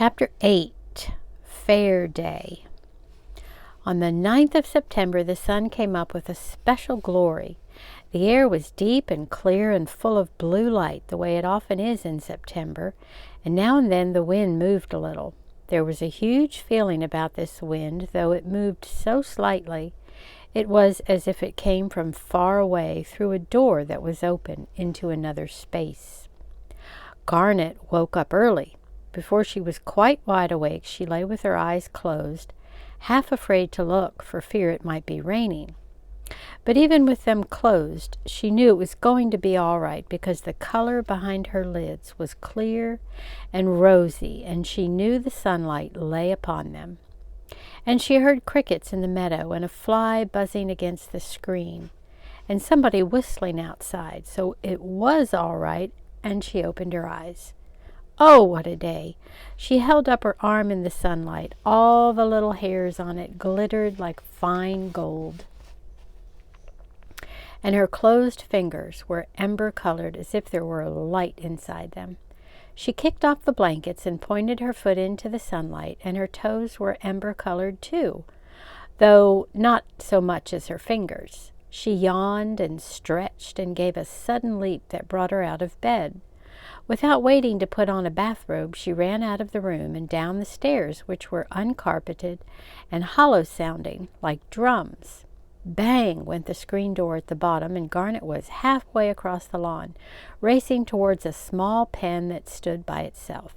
Chapter 8, Fair Day. On the 9th of September, the sun came up with a special glory. The air was deep and clear and full of blue light, the way it often is in September, and now and then the wind moved a little. There was a huge feeling about this wind, though it moved so slightly. It was as if it came from far away through a door that was open into another space. Garnet woke up early. Before she was quite wide awake, she lay with her eyes closed, half afraid to look for fear it might be raining. But even with them closed, she knew it was going to be all right because the color behind her lids was clear and rosy, and she knew the sunlight lay upon them. And she heard crickets in the meadow and a fly buzzing against the screen and somebody whistling outside, so it was all right, and she opened her eyes. Oh, what a day! She held up her arm in the sunlight. All the little hairs on it glittered like fine gold, and her closed fingers were ember-colored as if there were a light inside them. She kicked off the blankets and pointed her foot into the sunlight, and her toes were ember-colored too, though not so much as her fingers. She yawned and stretched and gave a sudden leap that brought her out of bed. Without waiting to put on a bathrobe, she ran out of the room and down the stairs, which were uncarpeted and hollow-sounding like drums. Bang went the screen door at the bottom, and Garnet was halfway across the lawn, racing towards a small pen that stood by itself.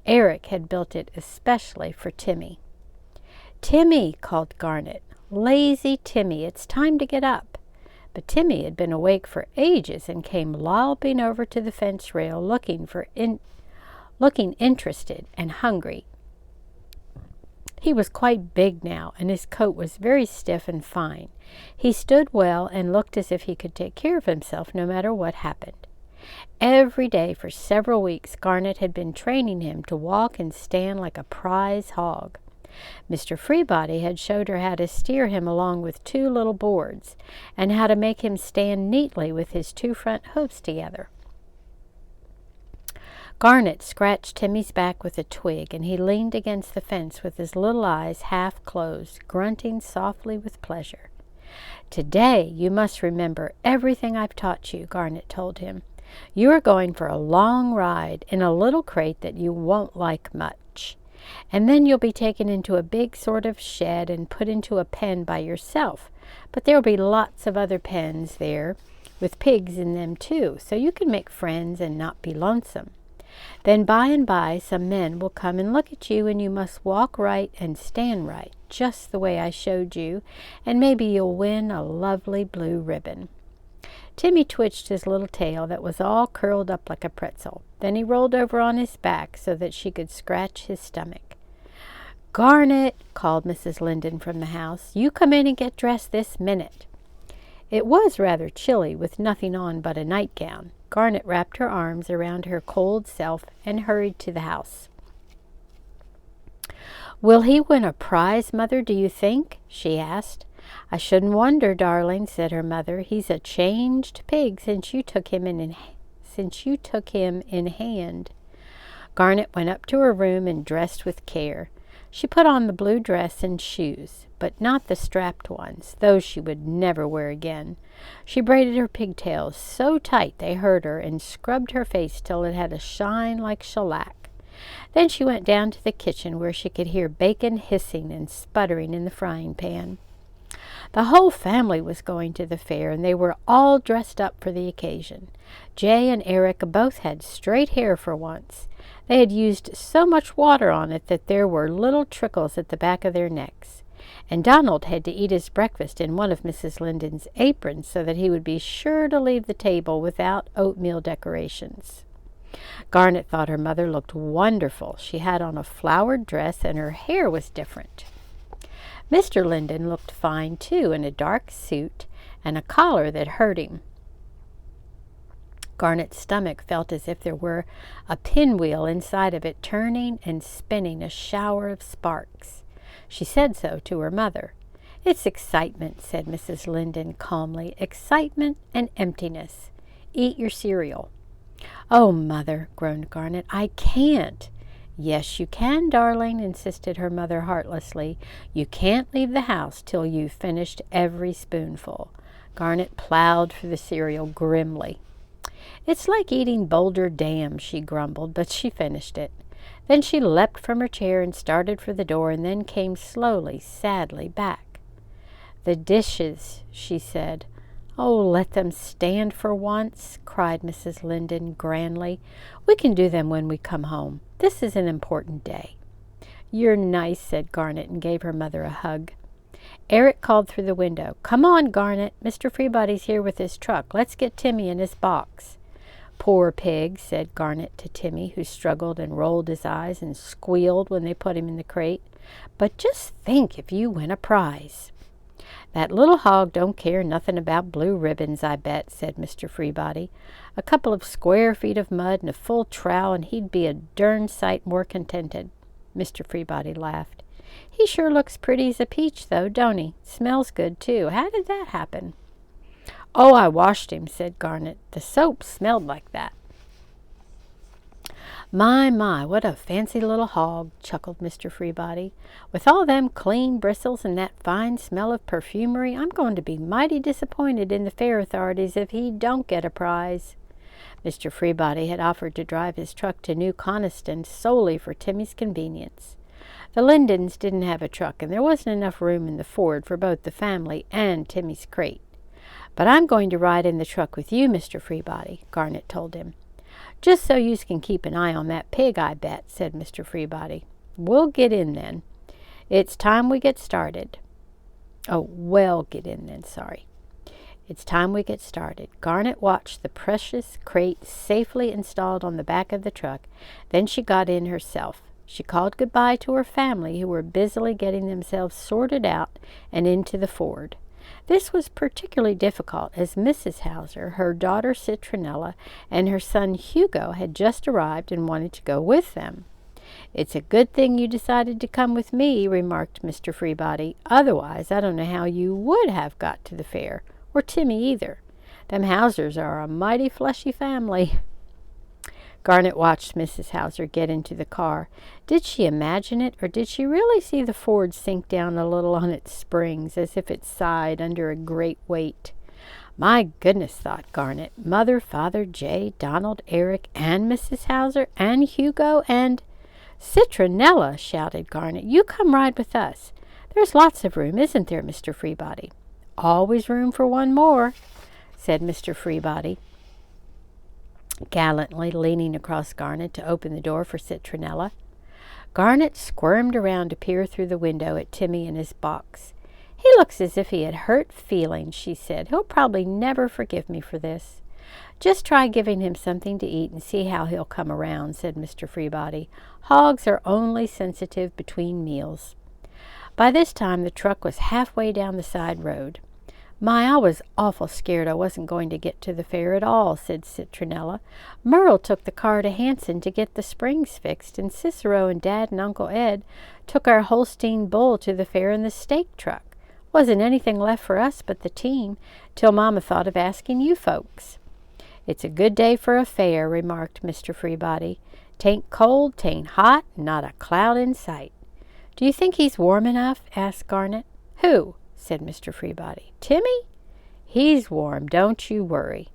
Eric had built it especially for Timmy. "Timmy," called Garnet. "Lazy Timmy, it's time to get up." But Timmy had been awake for ages and came lolloping over to the fence rail looking interested and hungry. He was quite big now, and his coat was very stiff and fine. He stood well and looked as if he could take care of himself no matter what happened. Every day for several weeks, Garnet had been training him to walk and stand like a prize hog. Mr. Freebody had showed her how to steer him along with two little boards, and how to make him stand neatly with his two front hoofs together. Garnet scratched Timmy's back with a twig, and he leaned against the fence with his little eyes half closed, grunting softly with pleasure. "Today you must remember everything I've taught you," Garnet told him. "You are going for a long ride in a little crate that you won't like much. And then you'll be taken into a big sort of shed and put into a pen by yourself. But there'll be lots of other pens there, with pigs in them too, so you can make friends and not be lonesome. Then by and by some men will come and look at you, and you must walk right and stand right, just the way I showed you, and maybe you'll win a lovely blue ribbon." Timmy twitched his little tail that was all curled up like a pretzel. Then he rolled over on his back so that she could scratch his stomach. "Garnet," called Mrs. Linden from the house, "you come in and get dressed this minute." It was rather chilly, with nothing on but a nightgown. Garnet wrapped her arms around her cold self and hurried to the house. "Will he win a prize, Mother, do you think?" she asked. "I shouldn't wonder, darling," said her mother. "He's a changed pig since you took him in hand." Garnet went up to her room and dressed with care. She put on the blue dress and shoes, but not the strapped ones. Those she would never wear again. She braided her pigtails so tight they hurt her, and scrubbed her face till it had a shine like shellac. Then she went down to the kitchen, where she could hear bacon hissing and sputtering in the frying pan. The whole family was going to the fair, and they were all dressed up for the occasion. Jay and Eric both had straight hair for once. They had used so much water on it that there were little trickles at the back of their necks. And Donald had to eat his breakfast in one of Mrs. Linden's aprons so that he would be sure to leave the table without oatmeal decorations. Garnet thought her mother looked wonderful. She had on a flowered dress, and her hair was different. Mr. Linden looked fine, too, in a dark suit and a collar that hurt him. Garnet's stomach felt as if there were a pinwheel inside of it, turning and spinning a shower of sparks. She said so to her mother. "It's excitement," said Mrs. Linden calmly. "Excitement and emptiness. Eat your cereal." "Oh, Mother," groaned Garnet, "I can't. "Yes, you can, darling," insisted her mother heartlessly. "You can't leave the house till you've finished every spoonful." Garnet plowed through the cereal grimly. "It's like eating Boulder Dam," she grumbled, but she finished it. Then she leapt from her chair and started for the door, and then came slowly, sadly back. "The dishes," she said. "Oh, let them stand for once," cried Mrs. Linden grandly. "We can do them when we come home. This is an important day." "You're nice," said Garnet, and gave her mother a hug. Eric called through the window, "Come on, Garnet. Mr. Freebody's here with his truck. Let's get Timmy in his box." "Poor pig," said Garnet to Timmy, who struggled and rolled his eyes and squealed when they put him in the crate. "But just think if you win a prize." "That little hog don't care nothing about blue ribbons, I bet," said Mr. Freebody. "A couple of square feet of mud and a full trowel, and he'd be a darn sight more contented." Mr. Freebody laughed. "He sure looks pretty as a peach, though, don't he? Smells good, too. How did that happen?" "Oh, I washed him," said Garnet. "The soap smelled like that." My, what a fancy little hog," chuckled Mr. Freebody. "With all them clean bristles and that fine smell of perfumery, I'm going to be mighty disappointed in the fair authorities if he don't get a prize." Mr. Freebody had offered to drive his truck to New Coniston solely for Timmy's convenience. The Lindens didn't have a truck, and there wasn't enough room in the Ford for both the family and Timmy's crate. "But I'm going to ride in the truck with you, Mr. Freebody," Garnet told him. "Just so you can keep an eye on that pig, I bet," said Mr. Freebody. "We'll get in then. It's time we get started." Get in then, sorry. It's time we get started. Garnet watched the precious crate safely installed on the back of the truck. Then she got in herself. She called goodbye to her family, who were busily getting themselves sorted out and into the Ford. This was particularly difficult, as Mrs. Hauser, her daughter Citronella, and her son Hugo had just arrived and wanted to go with them. "It's a good thing you decided to come with me," remarked Mr. Freebody. "Otherwise, I don't know how you would have got to the fair, or Timmy either. Them Hausers are a mighty fleshy family." Garnet watched Mrs. Hauser get into the car. Did she imagine it, or did she really see the Ford sink down a little on its springs, as if it sighed under a great weight? "My goodness," thought Garnet. "Mother, Father, Jay, Donald, Eric, and Mrs. Hauser, and Hugo, and—" "Citronella," shouted Garnet, "you come ride with us. There's lots of room, isn't there, Mr. Freebody?" "Always room for one more," said Mr. Freebody, gallantly leaning across Garnet to open the door for Citronella. Garnet squirmed around to peer through the window at Timmy in his box. "He looks as if he had hurt feelings," she said. "He'll probably never forgive me for this." "Just try giving him something to eat and see how he'll come around," said Mr. Freebody. "Hogs are only sensitive between meals." By this time the truck was halfway down the side road. "I was awful scared I wasn't going to get to the fair at all," said Citronella. "Merle took the car to Hanson to get the springs fixed, and Cicero and Dad and Uncle Ed took our Holstein bull to the fair in the stake truck. Wasn't anything left for us but the team, till Mama thought of asking you folks." "It's a good day for a fair," remarked Mr. Freebody. "'Tain't cold, 'tain't hot, not a cloud in sight." "Do you think he's warm enough?" asked Garnet. "Who?" said Mr. Freebody. "Timmy? He's warm, don't you worry."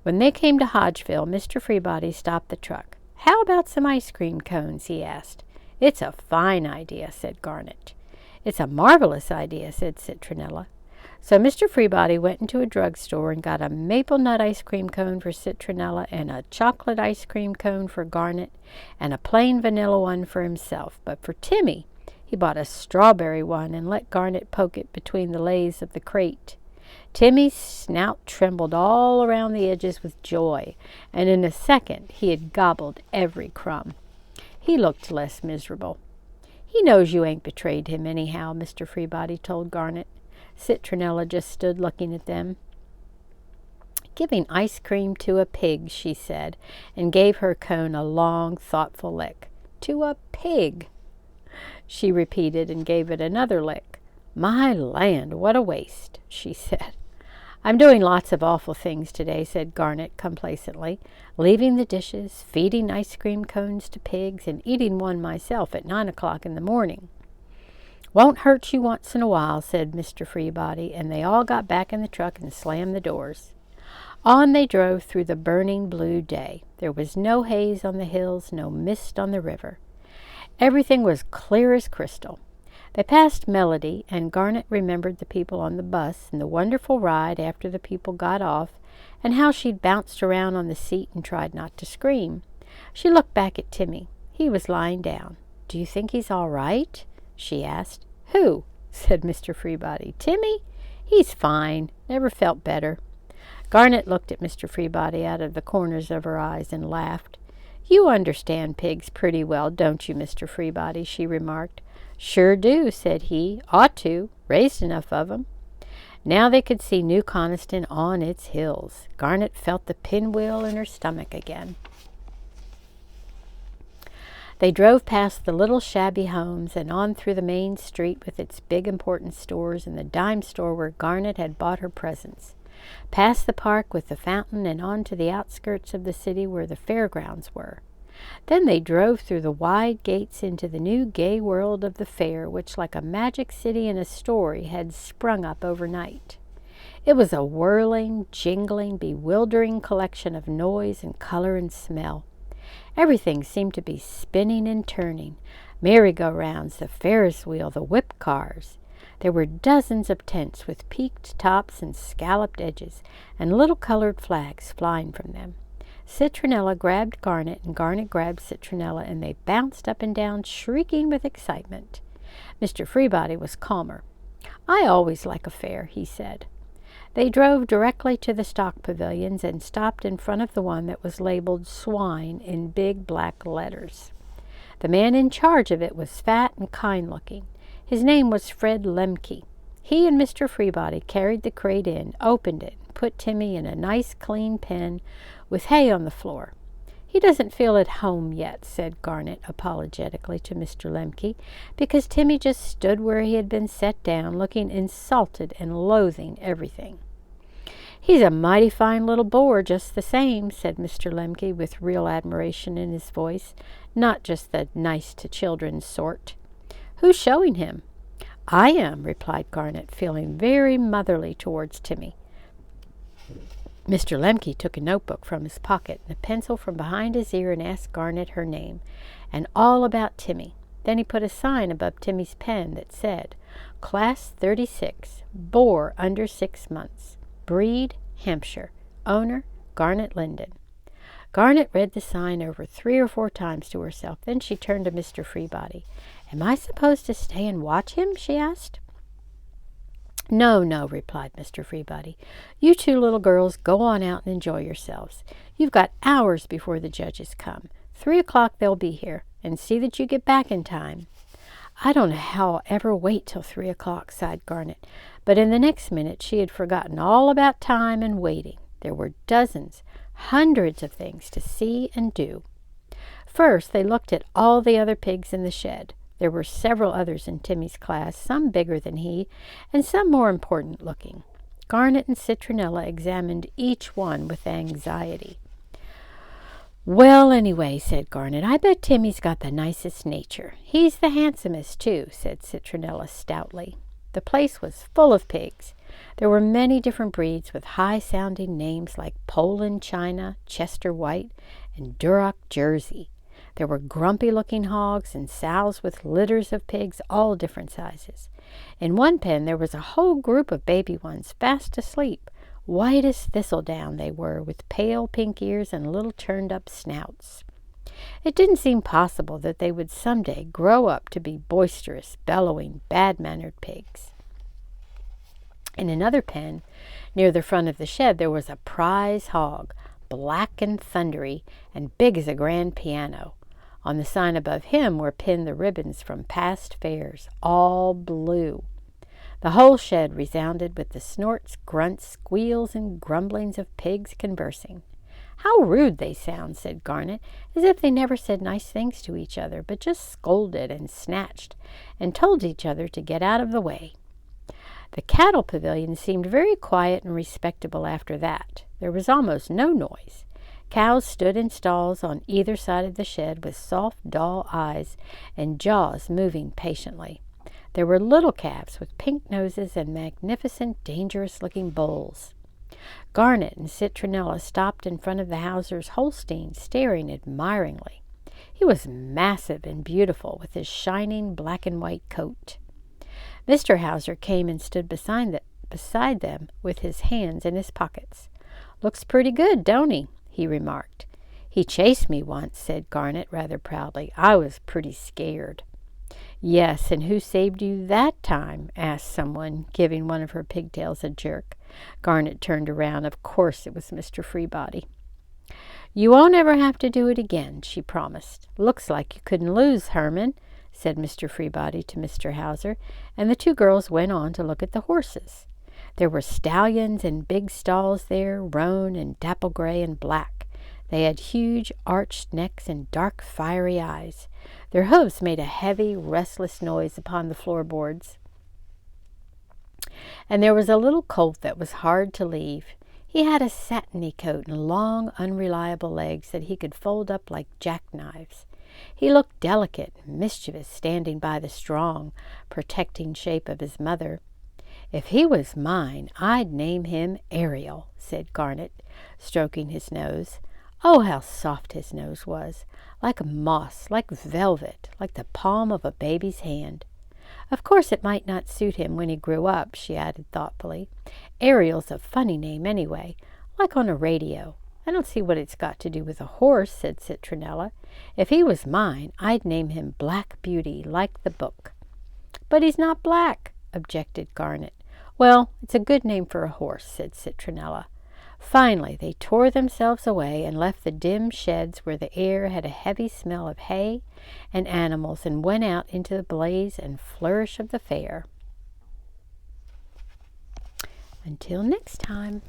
When they came to Hodgeville, Mr. Freebody stopped the truck. "How about some ice cream cones?" he asked. "It's a fine idea," said Garnet. "It's a marvelous idea," said Citronella. So Mr. Freebody went into a drugstore and got a maple nut ice cream cone for Citronella, and a chocolate ice cream cone for Garnet, and a plain vanilla one for himself. But for Timmy, he bought a strawberry one and let Garnet poke it between the legs of the crate. Timmy's snout trembled all around the edges with joy, and in a second he had gobbled every crumb. He looked less miserable. "He knows you ain't betrayed him anyhow," Mr. Freebody told Garnet. Citronella just stood looking at them. "Giving ice cream to a pig," she said, and gave her cone a long, thoughtful lick. "To a pig," she repeated, and gave it another lick. "My land, what a waste," she said. I'm doing lots of awful things today, said Garnet complacently, leaving the dishes, feeding ice cream cones to pigs, and eating one myself at 9 o'clock in the morning. Won't hurt you once in a while, said Mr. Freebody, and they all got back in the truck and slammed the doors. On they drove through the burning blue day. There was no haze on the hills, no mist on the river. Everything was clear as crystal. They passed Melody, and Garnet remembered the people on the bus and the wonderful ride after the people got off, and how she'd bounced around on the seat and tried not to scream. She looked back at Timmy. He was lying down. "Do you think he's all right?" she asked. "Who?" said Mr. Freebody. "Timmy? He's fine. Never felt better." Garnet looked at Mr. Freebody out of the corners of her eyes and laughed. "You understand pigs pretty well, don't you, Mr. Freebody?" she remarked. "Sure do," said he. "Ought to. Raised enough of 'em." Now they could see New Coniston on its hills. Garnet felt the pinwheel in her stomach again. They drove past the little shabby homes and on through the main street with its big important stores and the dime store where Garnet had bought her presents. Past the park with the fountain and on to the outskirts of the city where the fairgrounds were. Then they drove through the wide gates into the new gay world of the fair, which, like a magic city in a story, had sprung up overnight. It was a whirling, jingling, bewildering collection of noise and color and smell. Everything seemed to be spinning and turning. Merry-go-rounds, the Ferris wheel, the whip cars. There were dozens of tents with peaked tops and scalloped edges, and little colored flags flying from them. Citronella grabbed Garnet, and Garnet grabbed Citronella, and they bounced up and down, shrieking with excitement. Mr. Freebody was calmer. "I always like a fair," he said. They drove directly to the stock pavilions and stopped in front of the one that was labeled Swine in big black letters. The man in charge of it was fat and kind-looking. His name was Fred Lemke. He and Mr. Freebody carried the crate in, opened it, and put Timmy in a nice clean pen with hay on the floor. "He doesn't feel at home yet," said Garnet apologetically to Mr. Lemke, because Timmy just stood where he had been set down, looking insulted and loathing everything. "He's a mighty fine little boar just the same," said Mr. Lemke with real admiration in his voice, not just the nice-to-children sort. "Who's showing him?" "I am," replied Garnet, feeling very motherly towards Timmy. Mr. Lemke took a notebook from his pocket and a pencil from behind his ear and asked Garnet her name, and all about Timmy. Then he put a sign above Timmy's pen that said, "Class 36, boar under 6 months, breed, Hampshire, owner, Garnet Linden." Garnet read the sign over 3 or 4 times to herself. Then she turned to Mr. Freebody. "Am I supposed to stay and watch him?" she asked. "No, no," replied Mr. Freebody. "You 2 little girls go on out and enjoy yourselves. You've got hours before the judges come. 3 o'clock they'll be here, and see that you get back in time." "I don't know how I'll ever wait till 3 o'clock, sighed Garnet. But in the next minute she had forgotten all about time and waiting. There were dozens, hundreds of things to see and do. First, they looked at all the other pigs in the shed. There were several others in Timmy's class, some bigger than he, and some more important looking. Garnet and Citronella examined each one with anxiety. "Well, anyway," said Garnet, "I bet Timmy's got the nicest nature. He's the handsomest, too," said Citronella stoutly. The place was full of pigs. There were many different breeds with high-sounding names like Poland China, Chester White, and Duroc Jersey. There were grumpy-looking hogs and sows with litters of pigs, all different sizes. In one pen there was a whole group of baby ones fast asleep. White as thistledown they were, with pale pink ears and little turned-up snouts. It didn't seem possible that they would someday grow up to be boisterous, bellowing, bad-mannered pigs. In another pen, near the front of the shed, there was a prize hog, black and thundery, and big as a grand piano. On the sign above him were pinned the ribbons from past fairs, all blue. The whole shed resounded with the snorts, grunts, squeals, and grumblings of pigs conversing. "How rude they sound," said Garnet, "as if they never said nice things to each other, but just scolded and snatched, and told each other to get out of the way." The cattle pavilion seemed very quiet and respectable after that. There was almost no noise. Cows stood in stalls on either side of the shed with soft, dull eyes and jaws moving patiently. There were little calves with pink noses and magnificent, dangerous-looking bulls. Garnet and Citronella stopped in front of the Hauser's Holstein, staring admiringly. He was massive and beautiful, with his shining black and white coat. Mr. Hauser came and stood beside them with his hands in his pockets. "Looks pretty good, don't he?" remarked. "He chased me once," said Garnet rather proudly. "I was pretty scared." "Yes, and who saved you that time?" asked someone, giving one of her pigtails a jerk. Garnet turned around. Of course it was Mr. Freebody. "You won't ever have to do it again," she promised. "Looks like you couldn't lose, Herman," said Mr. Freebody to Mr. Hauser, and the two girls went on to look at the horses. There were stallions in big stalls there, roan and dapple gray and black. They had huge arched necks and dark fiery eyes. Their hoofs made a heavy, restless noise upon the floorboards. And there was a little colt that was hard to leave. He had a satiny coat and long, unreliable legs that he could fold up like jackknives. He looked delicate and mischievous, standing by the strong, protecting shape of his mother. "If he was mine, I'd name him Ariel," said Garnet, stroking his nose. Oh, how soft his nose was, like moss, like velvet, like the palm of a baby's hand. "Of course it might not suit him when he grew up," she added thoughtfully. "Ariel's a funny name anyway, like on a radio. I don't see what it's got to do with a horse," said Citronella. "If he was mine, I'd name him Black Beauty, like the book." "But he's not black," objected Garnet. "Well, it's a good name for a horse," said Citronella. Finally, they tore themselves away and left the dim sheds where the air had a heavy smell of hay and animals, and went out into the blaze and flourish of the fair. Until next time.